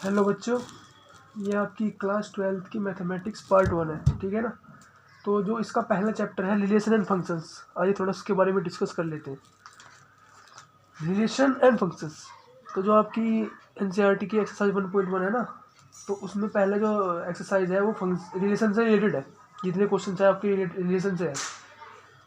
Hello बच्चों, ये आपकी क्लास 12th की मैथमेटिक्स पार्ट 1 है, ठीक है ना। तो जो इसका पहला चैप्टर है रिलेशन एंड फंक्शंस, आइए थोड़ा उसके बारे में डिस्कस कर लेते हैं। रिलेशन एंड फंक्शंस, तो जो आपकी एनसीईआरटी की एक्सरसाइज 1.1 है ना, तो उसमें पहले जो एक्सरसाइज है वो रिलेशन से रिलेटेड है। जितने क्वेश्चन है आपके रिलेशन से है।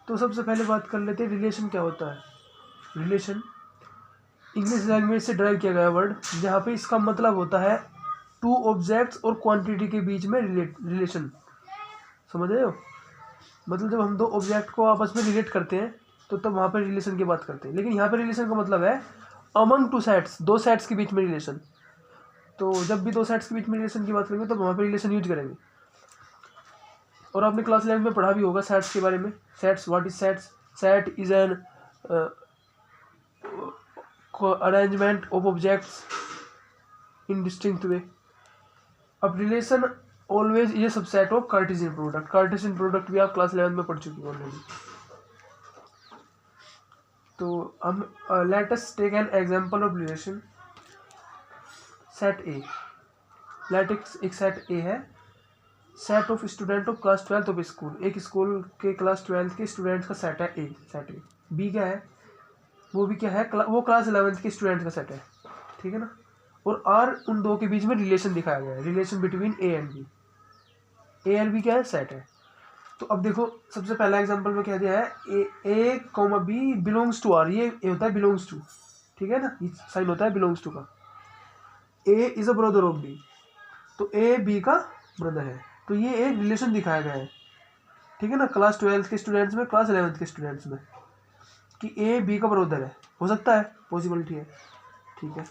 तो सबसे पहले बात कर लेते हैं रिलेशन क्या होता है। रिलेशन इंग्लिश लैंग्वेज से ड्राइव किया गया वर्ड, जहाँ पे इसका मतलब होता है टू ऑब्जेक्ट्स और क्वांटिटी के बीच में रिलेशन। समझ रहे हो? मतलब जब हम दो ऑब्जेक्ट को आपस में रिलेट करते हैं तो तब वहाँ पर रिलेशन की बात करते हैं। लेकिन यहाँ पर रिलेशन का मतलब है अमंग टू सेट्स, दो सेट्स के बीच में रिलेशन। तो जब भी दो सेट्स के बीच में रिलेशन की बात करेंगे तो वहाँ पर रिलेशन यूज करेंगे। और आपने क्लास 11 में पढ़ा भी होगा सेट्स के बारे में। Sets, what is sets? Set is an arrangement of objects in distinct way. अब रिलेशन ऑलवेज ये subset of Cartesian product. Cartesian product भी आप क्लास 11 में पढ़ चुकी हो ऑलरेडी। तो हम let us take an example of relation. Set A, let एक सेट ए है, set of student of class 12th of school. एक स्कूल के क्लास 12th के स्टूडेंट्स का सेट है ए, सेट ए। बी क्या है? वो भी क्या है? वो क्लास 11th के स्टूडेंट्स का सेट है, ठीक है ना। और आर, उन दो के बीच में रिलेशन दिखाया गया है, relation between A and B. A and B क्या है? सेट है। तो अब देखो, सबसे पहला एग्जांपल में क्या दिया है, A comma B belongs to R. ये होता है बिलोंग्स टू, ठीक है ना, ये साइन होता है बिलोंग्स टू का। A is a brother of B, तो ए बी का ब्रदर है। तो ये एक रिलेशन दिखाया गया है, ठीक है ना, क्लास 12th के स्टूडेंट्स में, क्लास 11th के स्टूडेंट्स में, कि ए बी का ब्रदर है। हो सकता है, पॉसिबिलिटी है, ठीक है।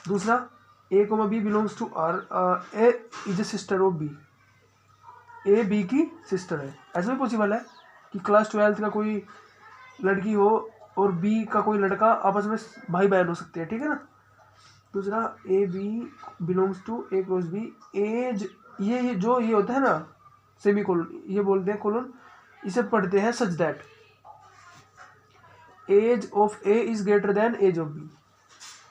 दूसरा, A comma B belongs to R, A is a sister of B. A B की सिस्टर है। ऐसा भी पॉसिबल है कि क्लास 12th का कोई लड़की हो और बी का कोई लड़का, आपस में भाई बहन हो सकते हैं, ठीक है ना। दूसरा, A B belongs to A cross B. As, ये जो ये होता है ना सेमी कोलन, ये बोलते हैं कोलन, इसे पढ़ते हैं such that age of A is greater than age of B.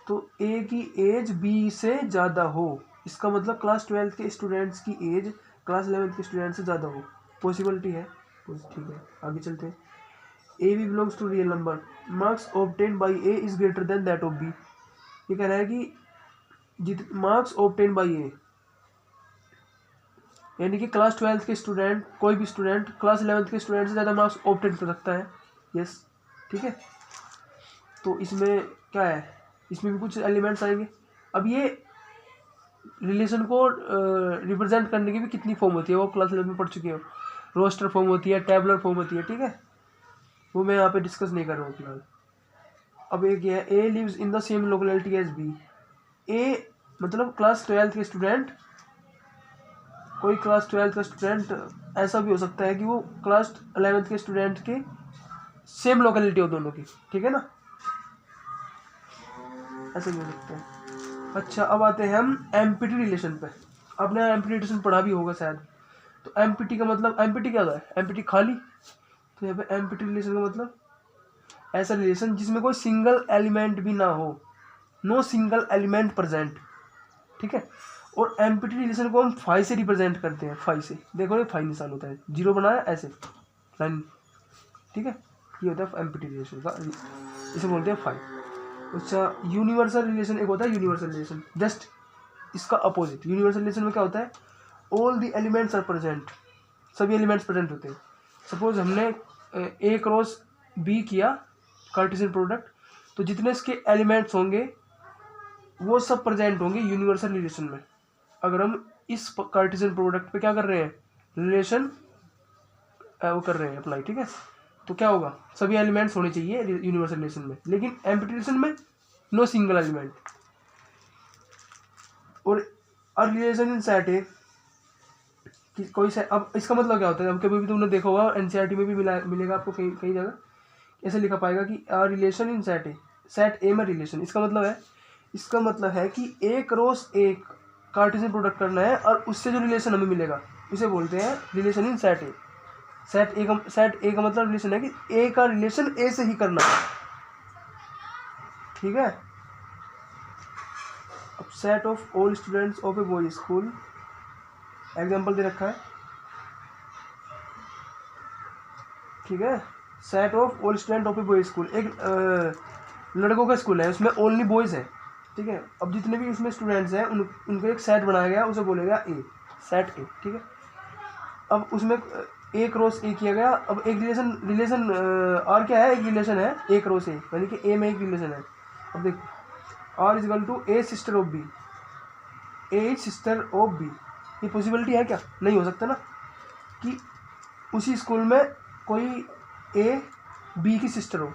तो ए की एज बी से ज़्यादा हो, इसका मतलब क्लास 12th के स्टूडेंट्स की एज क्लास 11th के स्टूडेंट से ज़्यादा हो। पॉसिबिलिटी है, ठीक है। आगे चलते हैं। A B belongs to real number, marks obtain by A is greater than that of B. ये कह रहा है कि मार्क्स ऑब्टेन बाई ए, यानी कि क्लास 12th के स्टूडेंट, कोई भी स्टूडेंट क्लास 11th के स्टूडेंट से ज़्यादा मार्क्स ऑब्टेन कर सकता है। यस, ठीक है। तो इसमें क्या है, इसमें भी कुछ एलिमेंट्स आएंगे। अब ये रिलेशन को रिप्रेजेंट करने की भी कितनी फॉर्म होती है वो क्लास 11 में पढ़ चुके हो। रोस्टर फॉर्म होती है, टेबलर फॉर्म होती है, ठीक है। वो मैं यहाँ पे डिस्कस नहीं कर रहा हूँ फिलहाल। अब एक ये है, A lives in the same locality as B. A मतलब क्लास 12th के स्टूडेंट, कोई क्लास 12th का स्टूडेंट ऐसा भी हो सकता है कि वो क्लास 11th के स्टूडेंट के सेम लोकेलिटी हो दोनों की, ठीक है ना, ऐसा भी हो सकता है। अच्छा, अब आते हैं हम एम्पिटी रिलेशन पे। आपने एम्पिटी रिलेशन पढ़ा भी होगा शायद। तो एम्पिटी का मतलब, एम्पिटी क्या होता है? एम्पिटी खाली। तो यहाँ पे एम्पिटी रिलेशन का मतलब ऐसा रिलेशन जिसमें कोई सिंगल एलिमेंट भी ना हो, नो सिंगल एलिमेंट प्रेजेंट, ठीक है। और एम्पिटी रिलेशन को हम फाई से रिप्रेजेंट करते हैं। फाई से, देखो ये फाई निशान होता है, जीरो बनाया ऐसे लाइन, ठीक है। ये होता है एम्पिटी रिलेशन का, इसे बोलते हैं फाई। अच्छा, यूनिवर्सल रिलेशन एक होता है, यूनिवर्सल रिलेशन जस्ट इसका अपोजिट। यूनिवर्सल रिलेशन में क्या होता है, all the elements are present, सभी एलिमेंट्स प्रेजेंट होते हैं। सपोज हमने ए क्रॉस बी किया कार्टेशियन प्रोडक्ट, तो जितने इसके एलिमेंट्स होंगे वो सब प्रेजेंट होंगे यूनिवर्सल रिलेशन में। अगर हम इस कार्टेशियन प्रोडक्ट पे क्या कर रहे हैं, रिलेशन वो कर रहे हैं अप्लाई, ठीक है। तो क्या होगा, सभी एलिमेंट्स होने चाहिए यूनिवर्सल रिलेशन में। लेकिन एम्पिटी रिलेशन में नो सिंगल एलिमेंट। और रिलेशन इन सेट है कि कोई से, अब इसका मतलब क्या होता है, अब कभी भी तुमने देखा होगा एनसीईआरटी में भी मिलेगा आपको कई कई जगह ऐसे लिखा पाएगा कि रिलेशन इन सेट है, सेट ए में रिलेशन। इसका मतलब है कि ए क्रॉस एक कार्टेशियन प्रोडक्ट करना है और उससे जो रिलेशन हमें मिलेगा उसे बोलते हैं relation in set A. Set ए का मतलब रिलेशन है कि ए का रिलेशन ए से ही करना है, ठीक है। अब set of all students of a boy school, example दे रखा है, ठीक है। Set of all student of a boy school, एक लड़कों का स्कूल है, उसमें ओनली बॉयज़ हैं, ठीक है। अब जितने भी उसमें स्टूडेंट्स हैं उनको एक सेट बनाया गया, उसे बोलेगा ए, सेट ए, ठीक है। अब उसमें ए क्रॉस ए किया गया। अब एक रिलेशन आर क्या है, एक रिलेशन है ए क्रॉस ए, यानी कि ए में एक रिलेशन है। अब देखो R equal to A sister of B, A is sister of B, ये पॉसिबिलिटी है क्या? नहीं हो सकता ना कि उसी स्कूल में कोई ए बी की सिस्टर हो,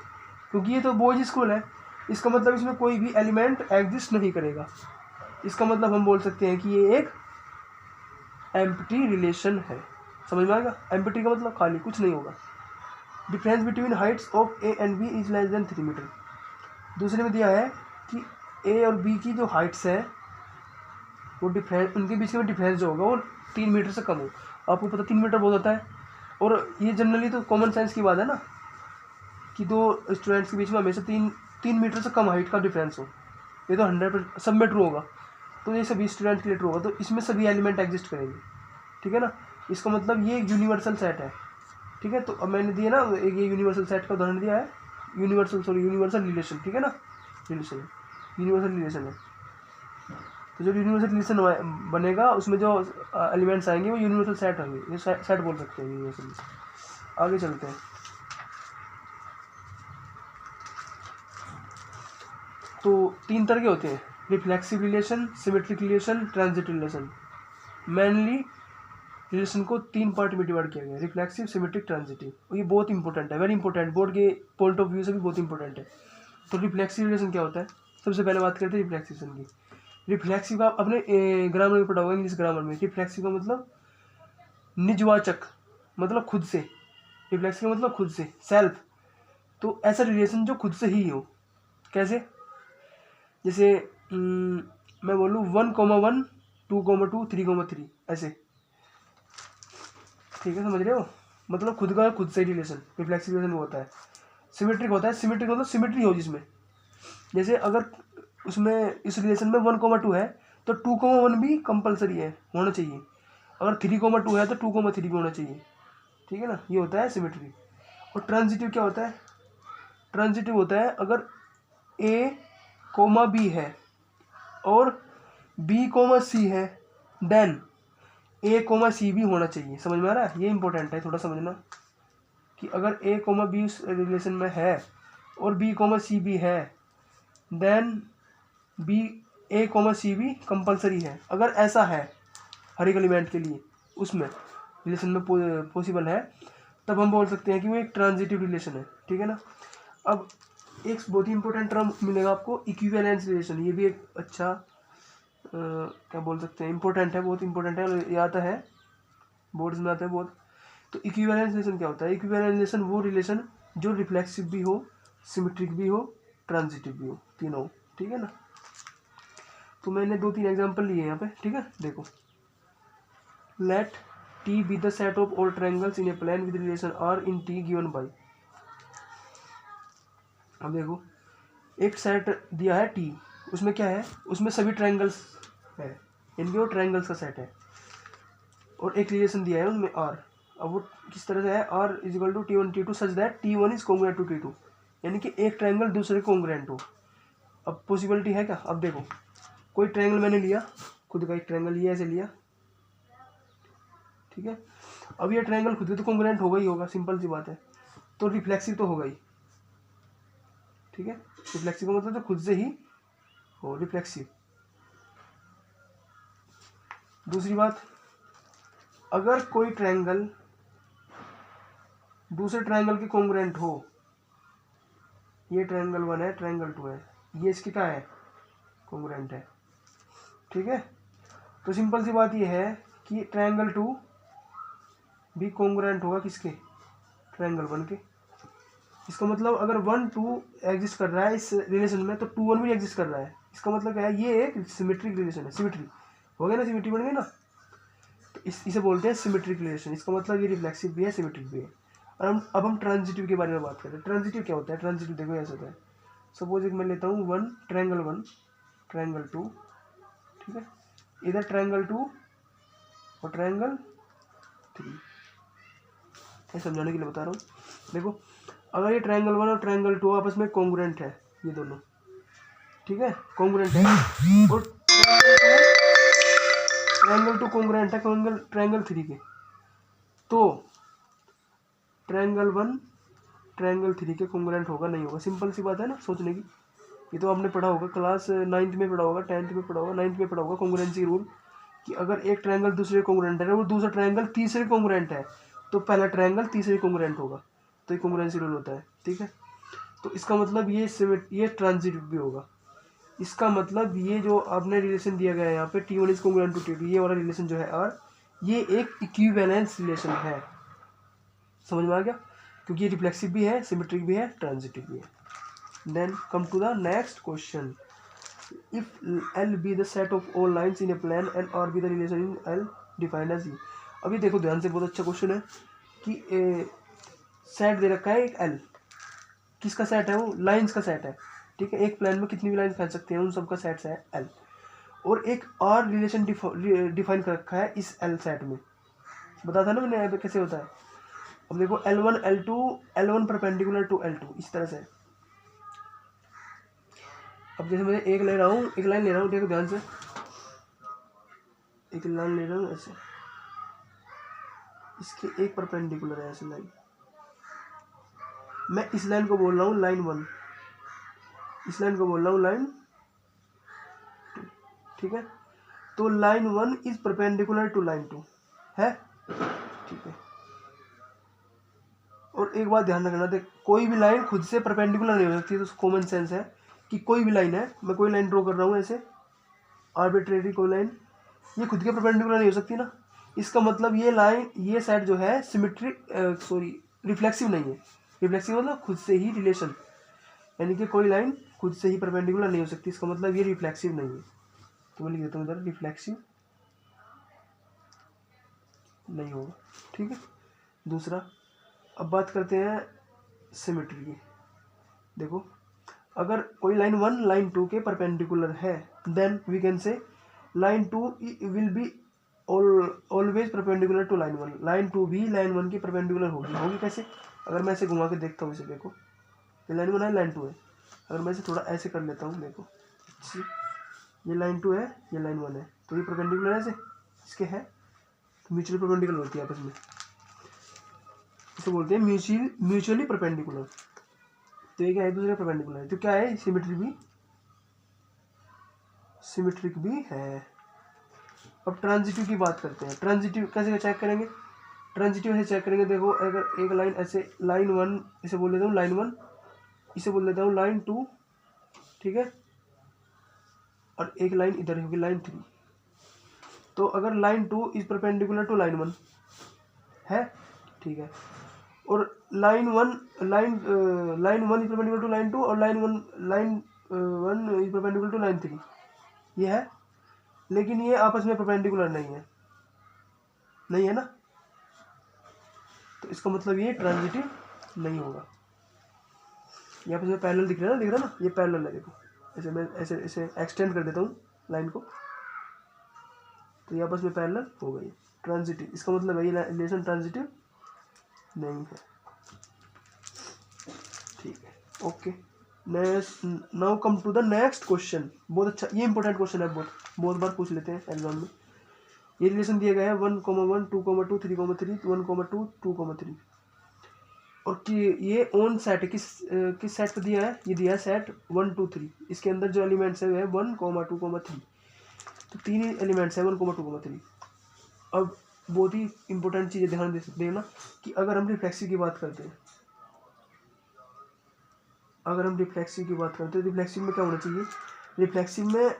क्योंकि ये तो बॉयज स्कूल है। इसका मतलब इसमें कोई भी एलिमेंट एग्जिस्ट नहीं करेगा। इसका मतलब हम बोल सकते हैं कि ये एक एम्प्टी रिलेशन है। समझ में आएगा? एम्प्टी का मतलब खाली, कुछ नहीं होगा। Difference between heights of A and B is less than 3 metre. दूसरे में दिया है कि ए और बी की जो हाइट्स है वो डिफरेंस, उनके बीच में डिफरेंस जो होगा वो 3 मीटर से कम हो। आपको पता 3 मीटर बहुत होता है, और ये जनरली तो कॉमन सेंस की बात है ना कि दो स्टूडेंट्स के बीच में हमेशा 3 मीटर से कम हाइट का डिफरेंस हो। ये तो 100% सब में ट्रू होगा, तो ये सभी स्टूडेंट के लिए ट्रू होगा, तो इसमें सभी एलिमेंट एग्जिस्ट करेंगे, ठीक है ना। इसका मतलब ये एक यूनिवर्सल सेट है, ठीक है। तो अब मैंने दिया ना एक ये यूनिवर्सल सेट का उदाहरण दिया है, यूनिवर्सल रिलेशन, ठीक है ना, यूनिवर्सल रिलेशन है। तो जो यूनिवर्सल रिलेशन बनेगा उसमें जो एलिमेंट्स आएंगे वो यूनिवर्सल सेट होंगे, ये सेट बोल सकते हैं यूनिवर्सल। आगे चलते हैं। तो 3 तरह के होते हैं, reflexive relation, symmetric relation, transitive relation. Mainly relation को 3 पार्ट में डिवाइड किया गया, रिफ्लेक्सिव, सिमेट्रिक, ट्रांजिटिव। और ये बहुत इंपॉर्टेंट है, वेरी इंपॉर्टेंट, बोर्ड के पॉइंट ऑफ व्यू से भी बहुत इंपॉर्टेंट है। तो रिफ्लेक्सिव रिलेशन क्या होता है? सबसे पहले बात करते हैं रिफ्लेक्सिव की। रिफ्लेक्सिव का अपने ग्रामर में पढ़ा होगा, इंग्लिश ग्रामर में। रिफ्लेक्सिव का मतलब निजवाचक, मतलब खुद से। रिफ्लेक्सिव का मतलब खुद से, सेल्फ। तो ऐसा रिलेशन जो खुद से ही हो। कैसे? जैसे मैं बोलूँ 1,1, 2,2, 3,3 ऐसे, ठीक है, समझ रहे हो? मतलब खुद का खुद से रिलेशन रिफ्लेक्सिव रिलेशन वो होता है। सिमेट्रिक होता है, सिमेट्रिक मतलब सिमेट्री हो जिसमें, जैसे अगर उसमें इस रिलेशन में 1,2 है तो 2,1 भी कंपलसरी है, होना चाहिए। अगर 3,2 है तो 2,3 भी होना चाहिए, ठीक है ना। ये होता है सिमेट्री। और ट्रांजिटिव क्या होता है? ट्रांजिटिव होता है अगर ए कोमा बी है और बी कोमा सी है, देन ए कोमा सी भी होना चाहिए। समझ में आ रहा है? ये इंपॉर्टेंट है थोड़ा समझना कि अगर ए कोमा बी उस रिलेशन में है और बी कोमा सी भी है, देन बी ए कोमा सी भी कंपलसरी है। अगर ऐसा है हर एक एलिमेंट के लिए उसमें रिलेशन में पॉसिबल है, तब हम बोल सकते हैं कि वो एक ट्रांजिटिव रिलेशन है, ठीक है ना। अब एक बहुत ही इंपॉर्टेंट टर्म मिलेगा आपको, इक्विवेलेंस रिलेशन। ये भी एक अच्छा क्या बोल सकते हैं, इंपॉर्टेंट है, बहुत इंपॉर्टेंट है, ये आता है बोर्ड्स में आता है बहुत। तो इक्विवेलेंस रिलेशन क्या होता है? इक्विवेलेंस रिलेशन वो रिलेशन जो रिफ्लेक्सिव भी हो, सिमेट्रिक भी हो, ट्रांजिटिव भी हो, तीनों, ठीक है ना। तो मैंने 2-3 एग्जांपल लिए यहाँ पे, ठीक है। देखो, let T be the set of all triangles in a plane with relation R in T given by. अब देखो एक सेट दिया है टी, उसमें क्या है, उसमें सभी ट्रायंगल्स है, इनके वो ट्रायंगल्स का सेट है, और एक रिलेशन दिया है उसमें आर। अब वो किस तरह से है, R is equal to T1 T2 such that T1 is congruent to T2, यानी कि एक ट्रायंगल दूसरे को कॉन्ग्रुएंट हो। अब पॉसिबिलिटी है क्या? अब देखो कोई ट्रायंगल मैंने लिया, खुद का एक ट्रायंगल ये ऐसे लिया, ठीक है। अब ये ट्रायंगल खुद तो कॉन्ग्रुएंट होगा ही होगा, सिंपल सी बात है, तो रिफ्लेक्सिव तो होगा ही, ठीक है। रिफ्लेक्सिव का मतलब तो खुद से ही हो, रिफ्लेक्सिव। दूसरी बात, अगर कोई ट्रायंगल दूसरे ट्रायंगल के कॉन्ग्रुएंट हो, ये ट्रायंगल 1 है, ट्रायंगल 2 है, ये इसकी क्या है, कॉन्ग्रुएंट है, ठीक है। तो सिंपल सी बात ये है कि ट्रायंगल 2 भी कॉन्ग्रुएंट होगा किसके, ट्रायंगल 1 के। इसका मतलब अगर 1, 2 एग्जिस्ट कर रहा है इस रिलेशन में, तो 2, 1 भी एग्जिस्ट कर रहा है। इसका मतलब क्या है, ये एक सिमेट्रिक रिलेशन है, सिमेट्री हो गया ना, सिमेट्री बन गई ना, तो इसे बोलते हैं सिमेट्रिक रिलेशन। इसका मतलब ये रिफ्लेक्सिव भी है, सिमेट्रिक भी है। और अब हम ट्रांजिटिव के बारे में बात करते हैं। ट्रांजिटिव क्या होता है? ट्रांजिटिव देखो ऐसा होता है, सपोज एक मैं लेता हूँ 1, ट्रायंगल 1, ट्रायंगल 2, ठीक है, इधर ट्रायंगल 2 और ट्रायंगल 3, ये समझाने के लिए बता रहा हूँ। देखो अगर ये ट्रायंगल 1 और ट्रायंगल 2 आपस में कॉन्ग्रुएंट है, ये दोनों, ठीक है, कॉन्ग्रुएंट है, और ट्रायंगल 2 कॉन्ग्रुएंट है ट्रायंगल 3 के, तो ट्रायंगल 1 ट्रायंगल 3 के कॉन्ग्रुएंट होगा नहीं होगा। सिंपल सी बात है ना सोचने की। ये तो आपने पढ़ा होगा, क्लास 9th में पढ़ा होगा, 10th में पढ़ा होगा, 9th में पढ़ा होगा कॉन्ग्रुएंसी रूल, कि अगर एक ट्रायंगल दूसरे कॉन्ग्रुएंट है और दूसरा ट्रायंगल तीसरे कॉन्ग्रुएंट है, तो पहला ट्रायंगल तीसरे कॉन्ग्रुएंट होगा, तो ये कॉन्ग्रुएंसी रूल होता है, ठीक है। तो इसका मतलब ये ट्रांजिटिव भी होगा। इसका मतलब ये जो आपने रिलेशन दिया गया है यहाँ पे T1 is congruent to T2, ये वाला रिलेशन जो है आर, ये एक इक्विवेलेंस रिलेशन है। समझ में आ गया, क्योंकि ये रिफ्लेक्सिव भी है, सिमेट्रिक भी है, ट्रांजिटिव भी है। Then come to the next question, if L be the set of all lines in a plane and R be the relation in L defined as E। अभी देखो ध्यान से, बहुत अच्छा क्वेश्चन है कि सेट दे रखा है एक L, किसका सेट है वो, लाइंस का सेट है, ठीक है, एक प्लेन में कितनी भी लाइन फैल सकते हैं, उन सबका सेट है L, और एक R रिलेशन डिफाइन कर रखा है इस L सेट में। बता था ना मैंने कैसे होता है। अब देखो L1 L2, L1 perpendicular to L2, इस तरह से। अब जैसे मैं एक ले रहा हूँ, एक लाइन ले रहा हूँ, देखो ध्यान से, एक लाइन ले रहा हूँ ऐसे, इसके एक परपेंडिकुलर है ऐसे लाइन, मैं इस लाइन को बोल रहा हूँ लाइन 1, इस लाइन को बोल रहा हूँ लाइन 2, ठीक है। तो line 1 is perpendicular to line 2 है, ठीक है। और एक बात ध्यान रखना, देख कोई भी लाइन खुद से परपेंडिकुलर नहीं हो सकती, तो कॉमन सेंस है कि कोई भी लाइन है, मैं कोई लाइन ड्रॉ कर रहा हूँ ऐसे आर्बिट्रेरी कोई लाइन, ये खुद के परपेंडिकुलर नहीं हो सकती ना। इसका मतलब ये लाइन, ये सेट जो है सिमेट्रिक रिफ्लेक्सिव नहीं है। रिफ्लेक्सिव मतलब खुद से ही रिलेशन, यानी कि कोई लाइन खुद से ही परपेंडिकुलर नहीं हो सकती, इसका मतलब ये रिफ्लेक्सिव नहीं है। तो मैं लिख देता हूँ इधर, रिफ्लेक्सिव नहीं होगा, ठीक है। दूसरा, अब बात करते हैं सिमेट्री की। देखो अगर कोई लाइन 1 लाइन 2 के परपेंडिकुलर है, then we can say line 2 will be always perpendicular to line 1, line 2 भी लाइन 1 की परपेंडिकुलर होगी कैसे, अगर मैं ऐसे घुमा के देखता हूँ इसे, देखो ये लाइन 1 है, लाइन 2 है, अगर मैं इसे थोड़ा ऐसे कर लेता हूँ, देखो ये लाइन 2 है, ये लाइन 1 है, तो ये परपेंडिकुलर है ऐसे, इसके है, तो म्यूचुअली परपेंडिकुलर होती है आपस में, इसे बोलते हैं म्यूचुअली परपेंडिकुलर। तो ये क्या है, दूसरे परपेंडिकुलर है, तो क्या है, सिमेट्रिक भी है। अब ट्रांजिटिव की बात करते हैं। ट्रांजिटिव कैसे चेक करेंगे, ट्रांजिटिव ऐसे चेक करेंगे, देखो अगर एक लाइन ऐसे, लाइन 1 इसे बोल देता हूँ लाइन 1, इसे बोल देता हूँ लाइन 2, ठीक है, और एक लाइन इधर होगी लाइन 3, तो अगर line 2 is perpendicular to line 1 है, ठीक है, और line 1 is perpendicular to line 2, और line 1 is perpendicular to line 3, ये है, लेकिन ये आपस में परपेंडिकुलर नहीं है ना, तो इसका मतलब ये ट्रांजिटिव नहीं होगा। ये आपस में पैरेलल दिख रहा है ना, ये पैरेलल है, देखो ऐसे मैं ऐसे एक्सटेंड कर देता हूँ लाइन को, तो ये आपस में पैरेलल हो गई, ट्रांजिटिव, इसका मतलब ये रिलेशन ट्रांजिटिव नहीं है, ठीक है, okay. Now come to the next question, बहुत अच्छा, ये इंपॉर्टेंट क्वेश्चन है, बहुत बार पूछ लेते हैं एग्जाम में। ये रिलेशन दिया गया है 1, 1, 2, 2, 3, 3, 1, 2, 2, 3, और कि ये ओन सेट किस सेट को दिया है, ये दिया है सेट 1, 2, 3, इसके अंदर जो एलिमेंट्स है वो है 1, 2, 3, तो 3 एलिमेंट्स है 1, 2, 3। अब बहुत ही इंपॉर्टेंट चीज़ें ध्यान देना कि अगर हम रिफ्लेक्सिव की बात करते हैं, तो रिफ्लेक्सिव में क्या होना चाहिए, रिफ्लेक्सिव में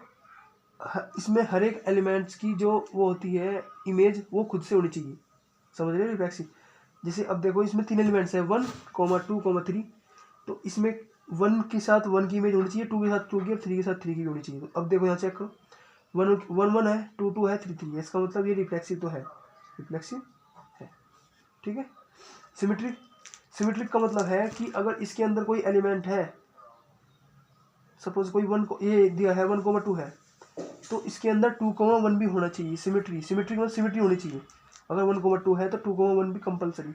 इसमें हर एक एलिमेंट्स की जो वो होती है इमेज, वो खुद से होनी चाहिए, समझ रहे हैं रिफ्लेक्सिव। जैसे अब देखो इसमें 3 एलिमेंट्स है 1, 2, 3, तो इसमें 1 के साथ 1 की इमेज होनी चाहिए, 2 के साथ 2 की, और 3 के साथ 3 की होनी चाहिए। तो अब देखो यहाँ चेक करो, 1 है, 2 है, 3 है, इसका मतलब ये रिफ्लेक्सिव तो है, रिफ्लेक्सिव है, ठीक है। सिमेट्रिक का मतलब है कि अगर इसके अंदर कोई एलिमेंट है, सपोज कोई 1 को ये दिया है 1, 2 है, तो इसके अंदर 2,1 भी होना चाहिए। सिमेट्री मतलब सिमेट्री होनी चाहिए। अगर 1,2 है तो 2,1 भी कंपलसरी,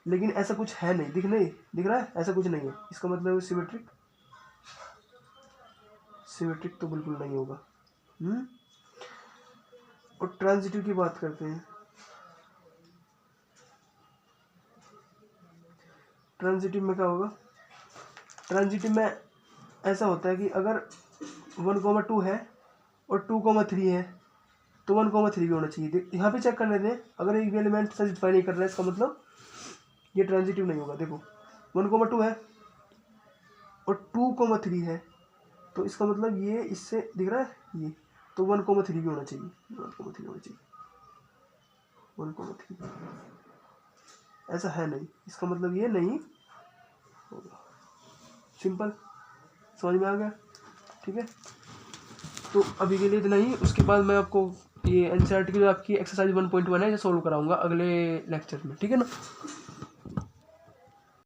लेकिन ऐसा कुछ है नहीं, दिख रहा है, ऐसा कुछ नहीं है। इसका मतलब सिमेट्रिक तो बिल्कुल नहीं होगा। और ट्रांजिटिव की बात करते हैं। ट्रांजिटिव में क्या होगा? ट्रांजिटिव में ऐसा होता है कि अगर 1,2 है और 2,3 है तो 1,3 भी होना चाहिए। यहाँ पे चेक कर लेते हैं, अगर एक भी एलिमेंट सेटिस्फाई नहीं कर रहा है इसका मतलब ये ट्रांजिटिव नहीं होगा। देखो 1,2 है और 2,3 है तो इसका मतलब ये इससे दिख रहा है ये, तो 1,3 भी होना चाहिए। 1,3 होना चाहिए, 1,3 ऐसा है नहीं, इसका मतलब ये नहीं होगा। सिंपल, समझ में आ गया? ठीक है, तो अभी के लिए इतना ही। उसके बाद मैं आपको ये एनसीईआरटी की जो आपकी एक्सरसाइज 1.1 है इसे सोल्व कराऊंगा अगले लेक्चर में, ठीक है ना।